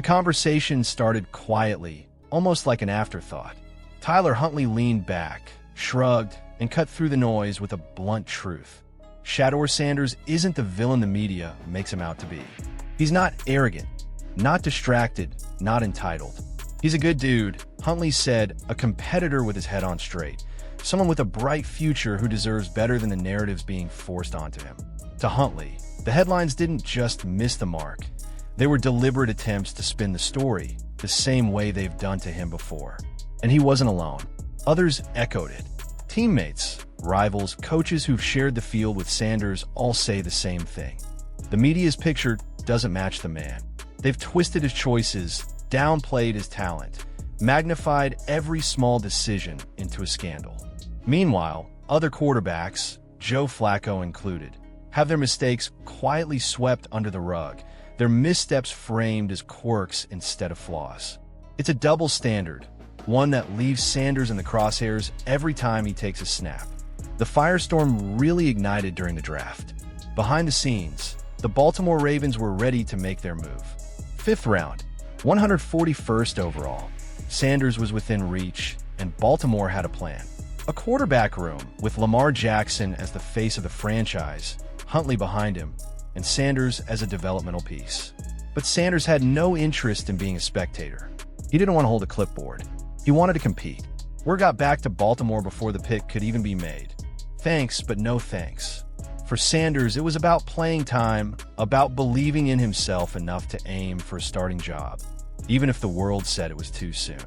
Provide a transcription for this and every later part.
The conversation started quietly, almost like an afterthought. Tyler Huntley leaned back, shrugged, and cut through the noise with a blunt truth. Shadore Sanders isn't the villain the media makes him out to be. He's not arrogant, not distracted, not entitled. He's a good dude, Huntley said, a competitor with his head on straight, someone with a bright future who deserves better than the narratives being forced onto him. To Huntley, the headlines didn't just miss the mark. They were deliberate attempts to spin the story the same way they've done to him before. And he wasn't alone. Others echoed it. Teammates, rivals, coaches who've shared the field with Sanders all say the same thing. The media's picture doesn't match the man. They've twisted his choices, downplayed his talent, magnified every small decision into a scandal. Meanwhile, other quarterbacks, Joe Flacco included, have their mistakes quietly swept under the rug, their missteps framed as quirks instead of flaws. It's a double standard, one that leaves Sanders in the crosshairs every time he takes a snap. The firestorm really ignited during the draft. Behind the scenes, the Baltimore Ravens were ready to make their move. 5th round, 141st overall. Sanders was within reach, and Baltimore had a plan. A quarterback room with Lamar Jackson as the face of the franchise, Huntley behind him, and Sanders as a developmental piece. But Sanders had no interest in being a spectator. He didn't want to hold a clipboard. He wanted to compete. Word got back to Baltimore before the pick could even be made. Thanks, but no thanks. For Sanders, it was about playing time, about believing in himself enough to aim for a starting job, even if the world said it was too soon.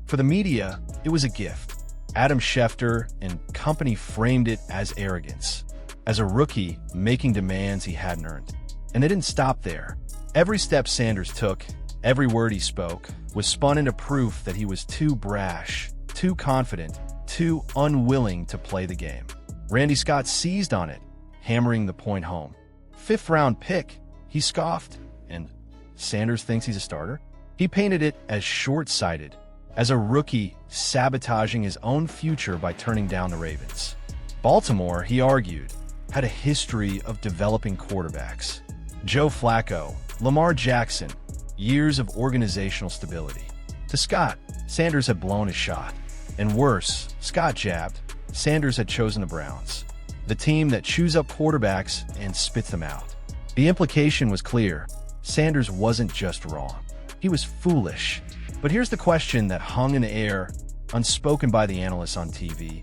For the media, it was a gift. Adam Schefter and company framed it as arrogance, as a rookie making demands he hadn't earned. And they didn't stop there. Every step Sanders took, every word he spoke, was spun into proof that he was too brash, too confident, too unwilling to play the game. Randy Scott seized on it, hammering the point home. 5th round pick, he scoffed, and Sanders thinks he's a starter? He painted it as short-sighted, as a rookie sabotaging his own future by turning down the Ravens. Baltimore, he argued, had a history of developing quarterbacks. Joe Flacco, Lamar Jackson, years of organizational stability. To Scott, Sanders had blown his shot. And worse, Scott jabbed, Sanders had chosen the Browns, the team that chews up quarterbacks and spits them out. The implication was clear. Sanders wasn't just wrong. He was foolish. But here's the question that hung in the air, unspoken by the analysts on TV.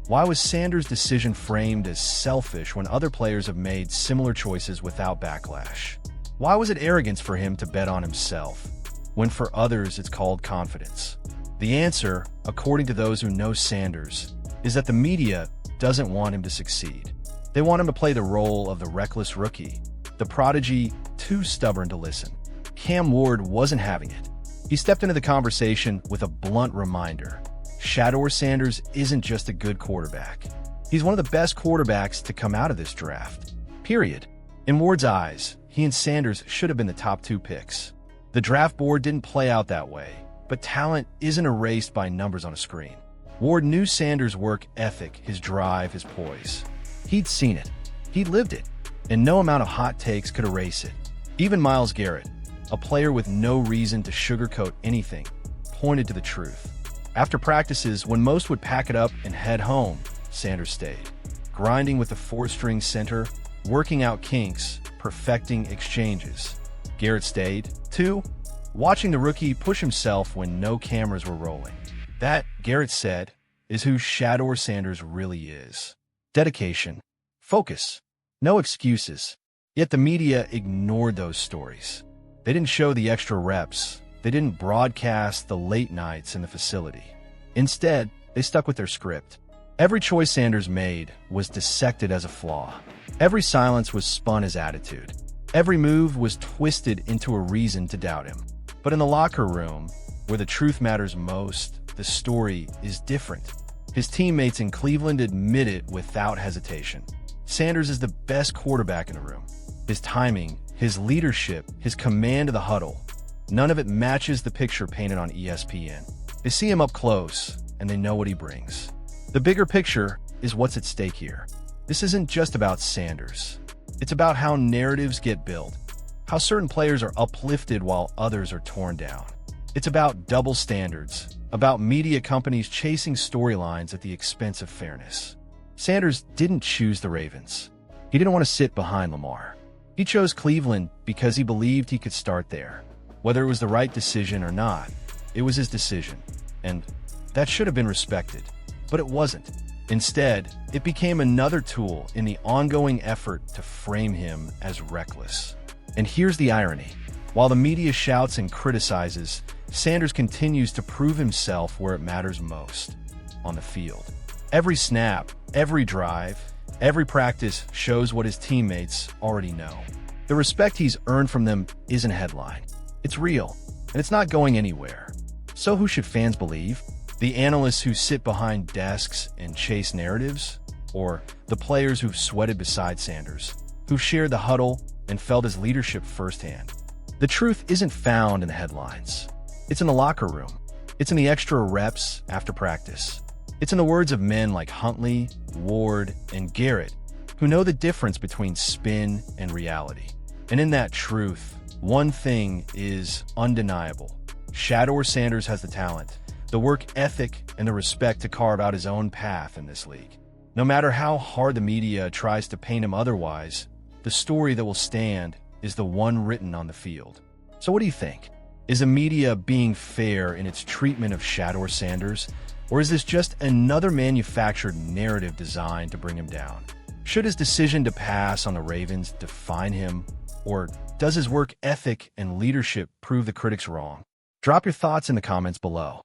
Why was Sanders' decision framed as selfish when other players have made similar choices without backlash? Why was it arrogance for him to bet on himself, when for others it's called confidence? The answer, according to those who know Sanders, is that the media doesn't want him to succeed. They want him to play the role of the reckless rookie, the prodigy too stubborn to listen. Cam Ward wasn't having it. He stepped into the conversation with a blunt reminder. Shadore Sanders isn't just a good quarterback. He's one of the best quarterbacks to come out of this draft. Period. In Ward's eyes, he and Sanders should have been the top 2 picks. The draft board didn't play out that way, but talent isn't erased by numbers on a screen. Ward knew Sanders' work ethic, his drive, his poise. He'd seen it. He'd lived it. And no amount of hot takes could erase it. Even Myles Garrett, a player with no reason to sugarcoat anything, pointed to the truth. After practices, when most would pack it up and head home, Sanders stayed, grinding with the 4-string center, working out kinks, perfecting exchanges. Garrett stayed, too, watching the rookie push himself when no cameras were rolling. That, Garrett said, is who Shadore Sanders really is. Dedication. Focus. No excuses. Yet the media ignored those stories. They didn't show the extra reps. They didn't broadcast the late nights in the facility. Instead, they stuck with their script. Every choice Sanders made was dissected as a flaw. Every silence was spun as attitude. Every move was twisted into a reason to doubt him. But in the locker room, where the truth matters most, the story is different. His teammates in Cleveland admit it without hesitation. Sanders is the best quarterback in the room. His timing, his leadership, his command of the huddle, none of it matches the picture painted on ESPN. They see him up close, and they know what he brings. The bigger picture is what's at stake here. This isn't just about Sanders. It's about how narratives get built, how certain players are uplifted while others are torn down. It's about double standards, about media companies chasing storylines at the expense of fairness. Sanders didn't choose the Ravens. He didn't want to sit behind Lamar. He chose Cleveland because he believed he could start there. Whether it was the right decision or not, it was his decision, and that should have been respected. But it wasn't. Instead, it became another tool in the ongoing effort to frame him as reckless. And here's the irony. While the media shouts and criticizes, Sanders continues to prove himself where it matters most, on the field. Every snap, every drive, every practice shows what his teammates already know. The respect he's earned from them isn't a headline. It's real, and it's not going anywhere. So who should fans believe? The analysts who sit behind desks and chase narratives? Or the players who've sweated beside Sanders, who've shared the huddle and felt his leadership firsthand? The truth isn't found in the headlines. It's in the locker room. It's in the extra reps after practice. It's in the words of men like Huntley, Ward, and Garrett, who know the difference between spin and reality. And in that truth, one thing is undeniable. Shadore Sanders has the talent, the work ethic, and the respect to carve out his own path in this league. No matter how hard the media tries to paint him otherwise, the story that will stand is the one written on the field. So what do you think? Is the media being fair in its treatment of Shadore Sanders, or is this just another manufactured narrative designed to bring him down? Should his decision to pass on the Ravens define him, or does his work ethic and leadership prove the critics wrong? Drop your thoughts in the comments below.